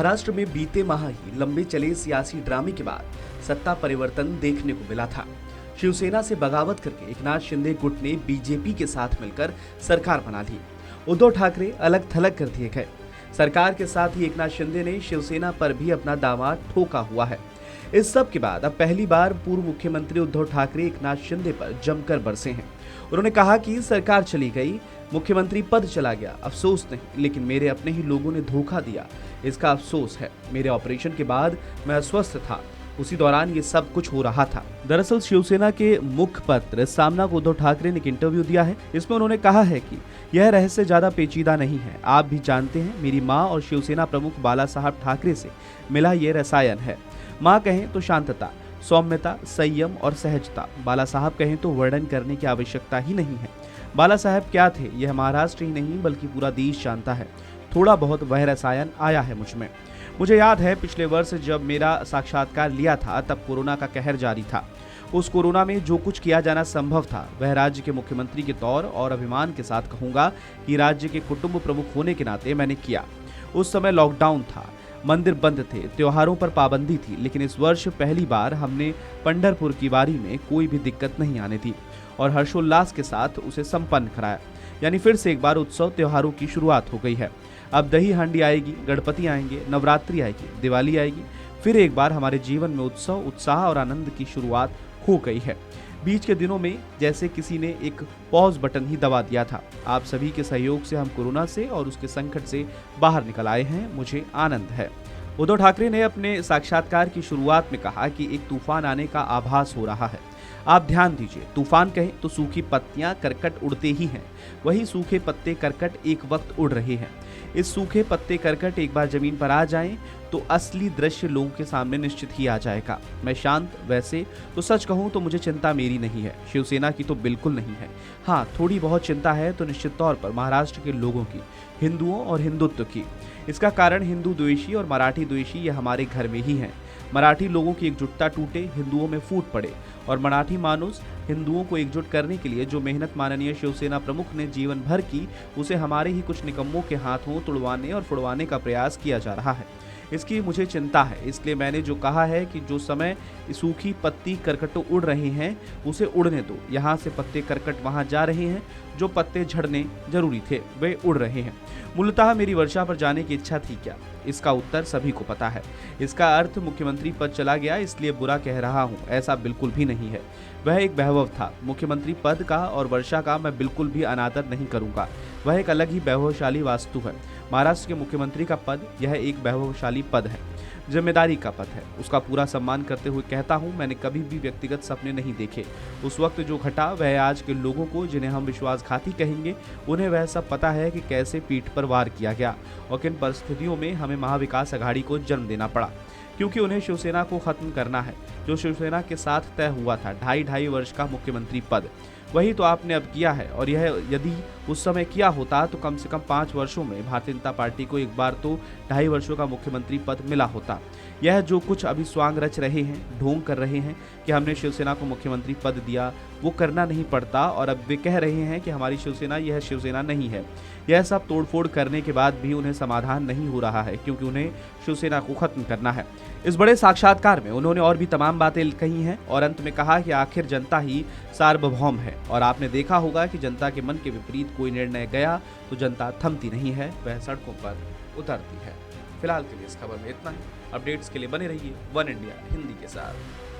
महाराष्ट्र में बीते माह ही लंबे चले सियासी ड्रामे के बाद सत्ता परिवर्तन देखने को मिला था। शिवसेना से बगावत करके एकनाथ शिंदे गुट ने बीजेपी के साथ मिलकर सरकार बना ली। उद्धव ठाकरे अलग थलग कर दिए गए। सरकार के साथ ही एकनाथ शिंदे ने शिवसेना पर भी अपना दावा ठोका हुआ है। इस सब के बाद अब पहली बार पूर्व मुख्यमंत्री उद्धव ठाकरे एकनाथ शिंदे पर जमकर बरसे हैं। उन्होंने कहा कि सरकार चली गई, मुख्यमंत्री पद चला गया, अफसोस नहीं, लेकिन मेरे अपने ही लोगों ने धोखा दिया, इसका अफसोस है। मेरे ऑपरेशन के बाद मैं अस्वस्थ था, उसी दौरान ये सब कुछ हो रहा था। दरअसल शिवसेना के मुखपत्र सामना को उद्धव ठाकरे ने एक इंटरव्यू दिया है। इसमें उन्होंने कहा है कि यह रहस्य ज्यादा पेचीदा नहीं है, आप भी जानते हैं, मेरी माँ और शिवसेना प्रमुख बाला साहब ठाकरे से मिला ये रसायन है। माँ कहें तो शांतता, सौम्यता, संयम और सहजता। बाला साहब कहें तो वर्णन करने की आवश्यकता ही नहीं है। बाला साहब क्या थे यह महाराष्ट्र ही नहीं बल्कि पूरा देश जानता है। थोड़ा बहुत वह रसायन आया है मुझमें। मुझे याद है पिछले वर्ष जब मेरा साक्षात्कार लिया था तब कोरोना का कहर जारी था। उस कोरोना में जो कुछ किया जाना संभव था वह राज्य के मुख्यमंत्री के तौर और अभिमान के साथ कहूंगा कि राज्य के कुटुंब प्रमुख होने के नाते मैंने किया। उस समय लॉकडाउन था, मंदिर बंद थे, त्योहारों पर पाबंदी थी, लेकिन इस वर्ष पहली बार हमने पंढरपुर की वारी में कोई भी दिक्कत नहीं आने दी और हर्षोल्लास के साथ उसे संपन्न कराया। यानी फिर से एक बार उत्सव त्योहारों की शुरुआत हो गई है। अब दही हांडी आएगी, गणपति आएंगे, नवरात्रि आएगी, दिवाली आएगी, फिर एक बार हमारे जीवन में उत्सव, उत्साह और आनंद की शुरुआत हो गई है। बीच के दिनों में जैसे किसी ने एक पॉज बटन ही दबा दिया था। आप सभी के सहयोग से हम कोरोना से और उसके संकट से बाहर निकल आए हैं, मुझे आनंद है। उद्धव ठाकरे ने अपने साक्षात्कार की शुरुआत में कहा कि एक तूफान आने का आभास हो रहा है। आप ध्यान दीजिए, तूफान कहें तो सूखी पत्तियां, करकट उड़ते ही हैं, वही सूखे पत्ते करकट एक वक्त उड़ रहे हैं। इस सूखे पत्ते करकट एक बार जमीन पर आ जाएं तो असली दृश्य लोगों के सामने निश्चित ही आ जाएगा। मैं शांत, वैसे तो सच कहूं तो मुझे चिंता मेरी नहीं है, शिवसेना की तो बिल्कुल नहीं है। हाँ, थोड़ी बहुत चिंता है तो निश्चित तौर पर महाराष्ट्र के लोगों की, हिंदुओं और हिंदुत्व की। इसका कारण हिंदू द्वेषी और मराठी द्वेषी ये हमारे घर में ही हैं। मराठी लोगों की एकजुटता टूटे, हिंदुओं में फूट पड़े और मराठी मानुस हिंदुओं को एकजुट करने के लिए जो मेहनत माननीय शिवसेना प्रमुख ने जीवन भर की, उसे हमारे ही कुछ निकम्मों के हाथों तुड़वाने और फुड़वाने का प्रयास किया जा रहा है। इसकी मुझे चिंता है। इसलिए मैंने जो कहा है कि जो समय सूखी पत्ती करकटों उड़ रहे हैं उसे उड़ने दो। यहाँ से पत्ते करकट वहाँ जा रहे हैं, जो पत्ते झड़ने जरूरी थे वे उड़ रहे हैं। मूलतः मेरी वर्षा पर जाने की इच्छा थी क्या? इसका उत्तर सभी को पता है। इसका अर्थ मुख्यमंत्री पद चला गया इसलिए बुरा कह रहा हूँ, ऐसा बिल्कुल भी नहीं है। वह एक वैभव था। मुख्यमंत्री पद का और वर्षा का मैं बिल्कुल भी अनादर नहीं करूंगा। वह एक अलग ही वैभवशाली वास्तु है। महाराष्ट्र के मुख्यमंत्री का पद यह एक वैभवशाली पद है, जिम्मेदारी का पद है। उसका पूरा सम्मान करते हुए कहता हूं, मैंने कभी भी व्यक्तिगत सपने नहीं देखे। उस वक्त जो घटा वह आज के लोगों को, जिन्हें हम विश्वासघाती कहेंगे, उन्हें वह सब पता है कि कैसे पीठ पर वार किया गया और किन परिस्थितियों में हमें महाविकास अघाड़ी को जन्म देना पड़ा, क्योंकि उन्हें शिवसेना को खत्म करना है। जो शिवसेना के साथ तय हुआ था, ढाई वर्ष का मुख्यमंत्री पद, वही तो आपने अब किया है। और यह यदि उस समय किया होता तो कम से कम 5 वर्षों में भारतीय जनता पार्टी को एक बार तो 2.5 वर्षों का मुख्यमंत्री पद मिला होता। यह जो कुछ अभी स्वांग रच रहे हैं, ढोंग कर रहे हैं कि हमने शिवसेना को मुख्यमंत्री पद दिया, वो करना नहीं पड़ता। और अब वे कह रहे हैं कि हमारी शिवसेना यह शिवसेना नहीं है। यह सब तोड़फोड़ करने के बाद भी उन्हें समाधान नहीं हो रहा है, क्योंकि उन्हें शिवसेना को खत्म करना है। इस बड़े साक्षात्कार में उन्होंने और भी तमाम बातें कही हैं और अंत में कहा कि आखिर जनता ही सार्वभौम है। और आपने देखा होगा कि जनता के मन के विपरीत कोई निर्णय गया तो जनता थमती नहीं है, वह सड़कों पर उतरती है। फिलहाल के लिए इस खबर में इतना ही। अपडेट्स के लिए बने रहिए वन इंडिया हिंदी के साथ।